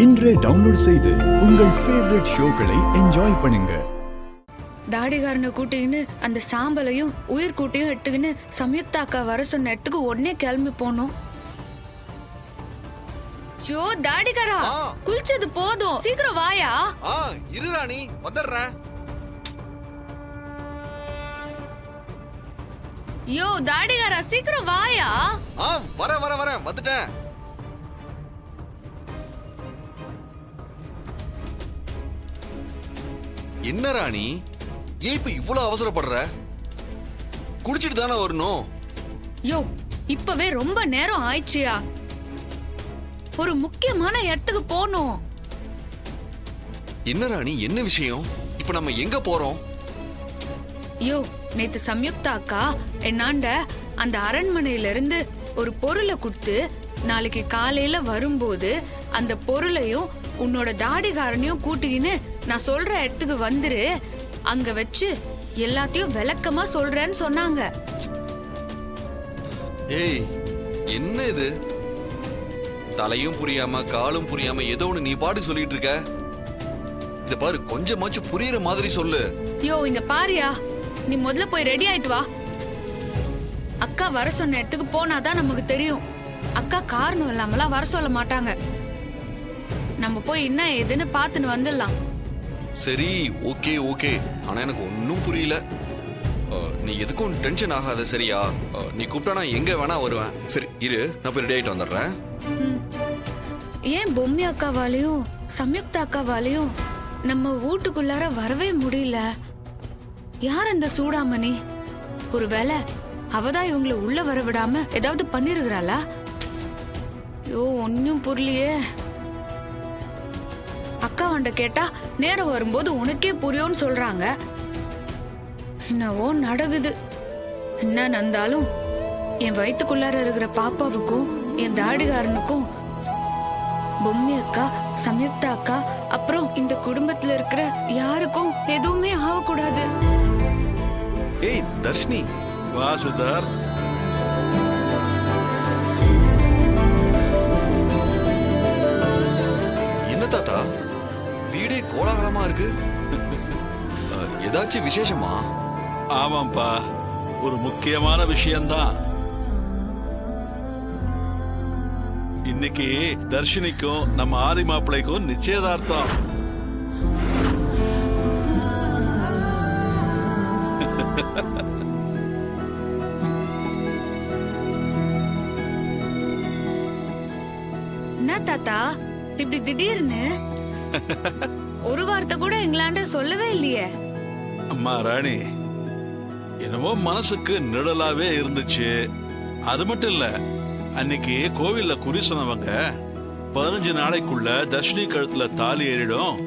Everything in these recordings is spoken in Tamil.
இன்றே டவுன்லோட் செய்து உங்கள் ஃபேவரட் ஷோக்களை என்ஜாய் பண்ணுங்க. தாடிகாரனை கூட்டிக்கின்னு அந்த சாம்பலையும் உயிர் கூட்டையும் எடுத்துக்கின்னு சம்யுக்தா அக்கா வர சொன்ன இடத்துக்கு உடனே கிளம்பி போனோம். யோ தாடிகாரா, குளிச்சது போதும், சீக்கிரம் வாயா. இரு ராணி, வந்துடுறேன். யோ தாடிகாரா, சீக்கிரம் வாயா. வர வர வர வந்துட்டேன். என்ன ராணி, ஏன் இப்ப இவ்வளவு அவசரப்படுற? குடிச்சிட்டு தானே வரணும். யோ இப்பவே ரொம்ப நேரம் ஆயிடுச்சியா, ஒரு முக்கியமான இடத்துக்கு போகணும். என்ன ராணி, என்ன விஷயம்? இப்ப நம்ம எங்க போறோம்? யோ நேத்து சம்யுக்தா அக்கா என்னாண்ட அந்த அரண்மனையில இருந்து ஒரு பொருளை கொடுத்து நாளைக்கு காலையில வரும்போது அந்த பொருளையும் உன்னோட தாடிகாரனையும் கூட்டிக்கின்னு நான் சொல்ற இடத்துக்கு வந்துரு, அங்க வச்சு எல்லாத்தையும் விளக்கமா சொல்றேன்னு சொன்னாங்க. ஏய் என்ன இது? தலையும் புரியாம காலும் புரியாம ஏதோ ஒண்ணு நீ பாட்டு சொல்லிட்டு இருக்க. இத பாரு, கொஞ்சமாச்சும் புரியுற மாதிரி சொல்லு. யோ இங்க பாரியா, நீ முதல்ல போய் ரெடி ஆயிட்டு வா. அக்கா வர சொன்ன இடத்துக்கு போனாதான் நமக்கு தெரியும். அக்கா காரணம் இல்லாமலாம் வர சொல்ல மாட்டாங்க. நம்ம போய் என்ன ஏதுன்னு பாத்துன்னு வந்துடலாம். சரி, ஓகே ஓகே. ஆனா எனக்கு ஒன்னும் புரியல. நீ எதுக்கும் டென்ஷன் ஆகாத, சரியா? நீ கூப்பிட்டா நான் எங்க வேணா வருவேன். சரி இரு, நான் போய் ரெடி ஆயிட்டு வந்துடுறேன். ஏன் பொம்மி அக்காவாலையும் சம்யுக்தா அக்காவாலையும் நம்ம வீட்டுக்குள்ளார வரவே முடியல? யார் அந்த சூடாமணி? ஒருவேளை அவதான் இவங்களை உள்ள வர விடாம ஏதாவது பண்ணிருக்கிறாளா? ஐயோ ஒன்னும் புரியலையே. அக்கா வண்ட கேட்டா நேரம் வரும்போது உனக்கே புரியும்னு சொல்றாங்க. என்னவோ நடக்குது. என்ன நடந்தாலும் என் வயிற்றுக்குள்ளார இருக்கிற பாப்பாவுக்கும் என் தாடிகாரனுக்கும் பொம்மி அக்கா, சம்யுக்தா அக்கா, அப்புறம் இந்த குடும்பத்துல இருக்கிற யாருக்கும் எதுவுமே ஆகக்கூடாது. ஏய் தர்ஷினி, வா சித்தார்த். என்ன தாத்தா வீடே கோலாகலமா இருக்கு? ஏதாச்சும் விசேஷமா? ஆமாம்பா, ஒரு முக்கியமான விஷயம்தான். இன்னைக்கு தர்ஷினிக்கும் நம்ம ஆதி மாப்பிள்ளைக்கும் நிச்சயதார்த்தம். என்ன தாத்தா இப்படி திடீர்னு? ஒரு வார்த்தை கூட எங்களாண்ட சொல்லவே இல்லையே. அம்மா ராணி, என்னவோ மனசுக்கு நிழலாவே இருந்துச்சு. அது மட்டும் இல்ல, அன்னைக்கு கோவில்ல குறி சொன்னவங்க 15 நாளைக்குள்ள தர்ஷினி கழுத்துல தாலி ஏறிடும்,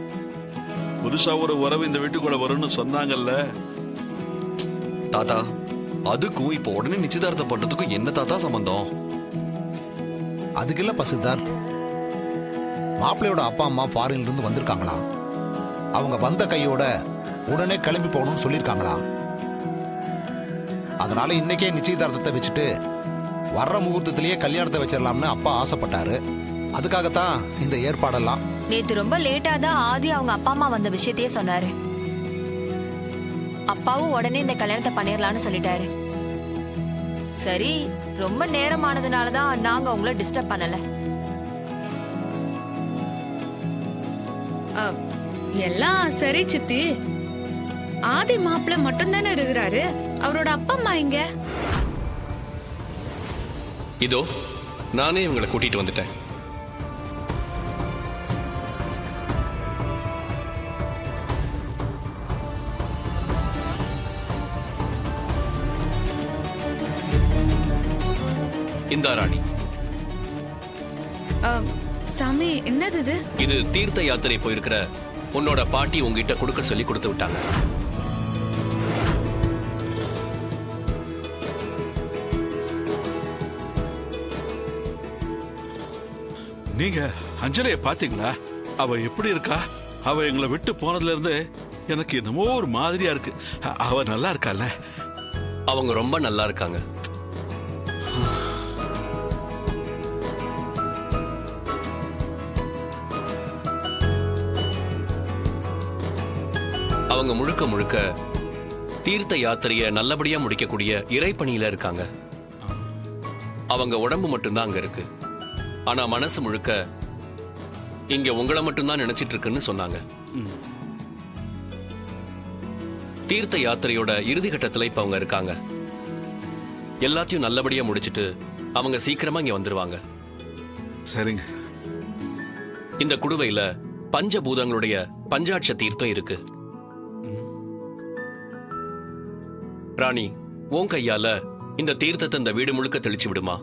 புதுசா ஒரு உறவு இந்த வீட்டுக்குள்ள வரும்னு சொன்னாங்கல்ல. தாத்தா, அதுக்கும் இப்ப உடனே நிச்சயதார்த்தம் பண்றதுக்கும் என்ன தாத்தா சம்பந்தம்? அதுக்கு இல்ல சித்தார்த், மாப்பிள்ளையோட அப்பா அம்மா ஃபாரின்ல இருந்து வந்திருக்காங்களா? அவங்க வந்த கையோட உடனே கிளம்பி போகணும்னு சொல்லியிருக்காங்களா? அதனால இன்னைக்கே நிச்சயதார்த்தத்தை வச்சுட்டு வர்ற முகூர்த்தத்திலேயே கல்யாணத்தை வச்சிடலாம்னு அப்பா ஆசைப்பட்டாரு. அதுக்காகத்தான் இந்த ஏற்பாடெல்லாம். நேத்து ரொம்ப லேட்டா தான் ஆதி அவங்க அப்பா அம்மா வந்த விஷயத்தையே சொன்னாரு. அப்பாவும் உடனே இந்த கல்யாணத்தை பண்ணிடலாம்னு சொல்லிட்டாரு. சரி, ரொம்ப நேரமானதுனாலதான் நாங்க உங்களை டிஸ்டர்ப் பண்ணல. எல்லாம் சரி சித்தி. ஆதி மாப்பிள்ள மட்டும் தானே இருக்கிறாரு, அவரோட அப்பா அம்மா இங்க? இதோ நானே இவங்களை கூட்டிட்டு வந்துட்டேன். இந்தா ராணி. சாமி, என்னது இது? இது தீர்த்த யாத்திரை போயிருக்கிற உன்னோட பாட்டி உங்ககிட்ட கொடுக்க சொல்லி கொடுத்து விட்டாங்க. நீங்க அஞ்சலிய பாத்தீங்களா? அவ எப்படி இருக்கா? அவ எங்களை விட்டு போனதுல இருந்து எனக்கு என்னமோ ஒரு மாதிரியா இருக்கு. அவ நல்லா இருக்கால? அவங்க ரொம்ப நல்லா இருக்காங்க. அவங்க முழுக்க முழுக்க தீர்த்த யாத்திரைய நல்லபடியா முடிக்கக்கூடிய இறைப்பணியில இருக்காங்க. அவங்க உடம்பு மட்டும்தான் அங்க இருக்கு, ஆனா மனசு முழுக்க இங்க உங்களை மட்டும்தான் நினைச்சிட்டு இருக்குன்னு சொன்னாங்க. தீர்த்த யாத்திரையோட இறுதி கட்டத்துல இப்ப அவங்க இருக்காங்க. எல்லாத்தையும் நல்லபடியா முடிச்சிட்டு அவங்க சீக்கிரமா இங்க வந்துருவாங்க. சரிங்க. இந்த குடுவையில பஞ்சபூதங்களுடைய பஞ்சாட்ச தீர்த்தம் இருக்கு. ராணி, உன் கையால இந்த தீர்த்தத்தை இந்த வீடு முழுக்க தெளிச்சு விடுமா.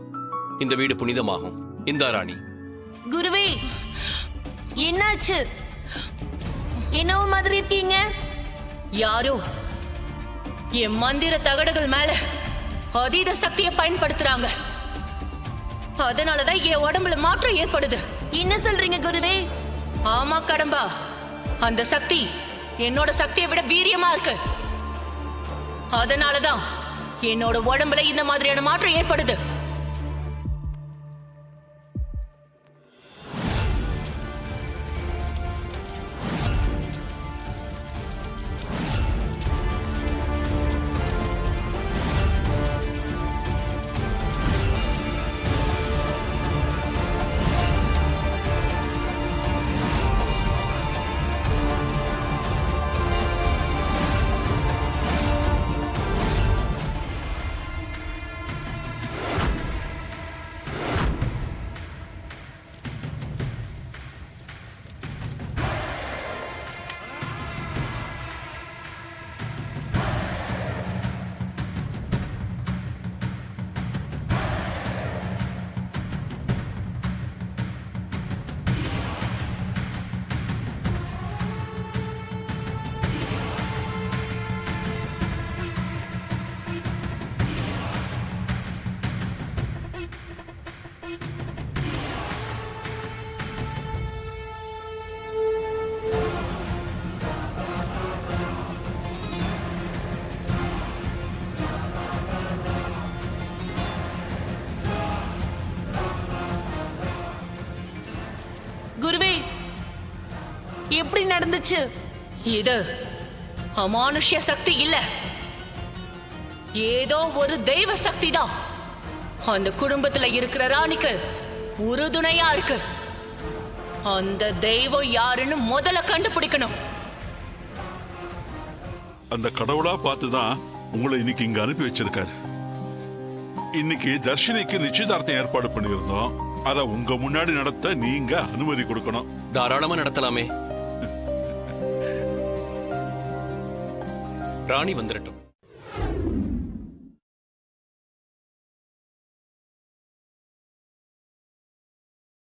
இந்த வீடு புனிதமாகும். இந்தா ராணி. குருவே, என்னாச்சு? என்னவோ மாதிரி இருக்கீங்க? யாரோ என் மந்திர தகடுகள் மேல அதீத சக்தியை பயன்படுத்துறாங்க. அதனாலதான் என் உடம்புல மாற்றம் ஏற்படுது. என்ன சொல்றீங்க குருவே? ஆமா கடம்பா, அந்த சக்தி என்னோட சக்தியை விட வீரியமா இருக்கு. அதனாலதான் என்னோட உடம்புல இந்த மாதிரியான மாற்றம் ஏற்படுது. குருவே, எப்படி நடந்துச்சு? இது அமானுஷ்ய சக்தி இல்ல, ஏதோ ஒரு தெய்வ சக்தி தான் அந்த குடும்பத்துல இருக்கிற ராணிக்கு உறுதுணையா இருக்கு. அந்த தெய்வம் யாருன்னு முதல்ல கண்டுபிடிக்கணும். அந்த கடவுளா பார்த்துதான் உங்களை இன்னைக்கு இங்க அனுப்பி வச்சிருக்காரு. இன்னைக்கு தர்ஷினிக்கு நிச்சயதார்த்தம் ஏற்பாடு பண்ணியிருந்தோம். அத உங்க முன்னாடி நடத்த நீங்க அனுமதி கொடுக்கணும். தாராளமா நடத்தலாமே. ராணி வந்துடட்டும்.